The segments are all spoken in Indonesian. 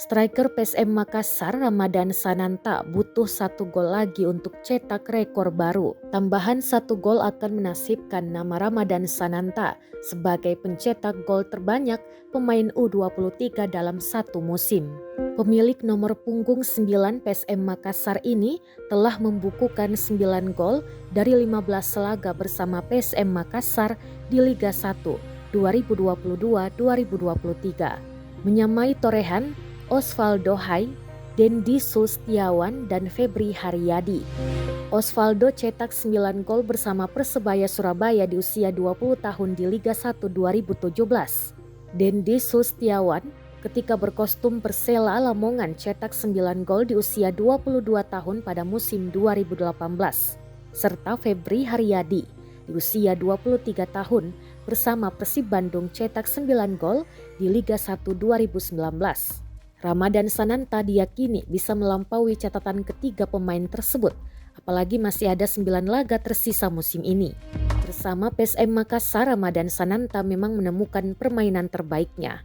Striker PSM Makassar Ramadan Sananta butuh 1 gol lagi untuk cetak rekor baru. Tambahan 1 gol akan menasibkan nama Ramadan Sananta sebagai pencetak gol terbanyak pemain U23 dalam satu musim. Pemilik nomor punggung 9 PSM Makassar ini telah membukukan 9 gol dari 15 laga bersama PSM Makassar di Liga 1 2022-2023. Menyamai torehan Osvaldo Hai, Dendi Sustiawan, dan Febri Haryadi. Osvaldo cetak 9 gol bersama Persebaya Surabaya di usia 20 tahun di Liga 1 2017. Dendi Sustiawan ketika berkostum Persela Lamongan cetak 9 gol di usia 22 tahun pada musim 2018. Serta Febri Haryadi di usia 23 tahun bersama Persib Bandung cetak 9 gol di Liga 1 2019. Ramadan Sananta diyakini bisa melampaui catatan ketiga pemain tersebut, apalagi masih ada 9 laga tersisa musim ini. Bersama PSM Makassar, Ramadan Sananta memang menemukan permainan terbaiknya.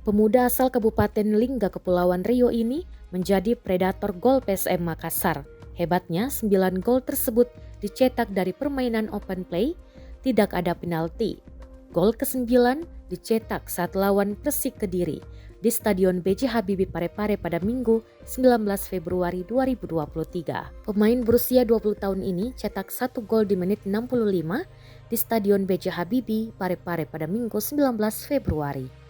Pemuda asal Kabupaten Lingga Kepulauan Riau ini menjadi predator gol PSM Makassar. Hebatnya 9 gol tersebut dicetak dari permainan open play, tidak ada penalti. Gol ke-9 dicetak saat lawan Persik Kediri di Stadion B.J. Habibie Parepare pada Minggu 19 Februari 2023. Pemain berusia 20 tahun ini cetak 1 gol di menit 65 di Stadion B.J. Habibie Parepare pada Minggu 19 Februari.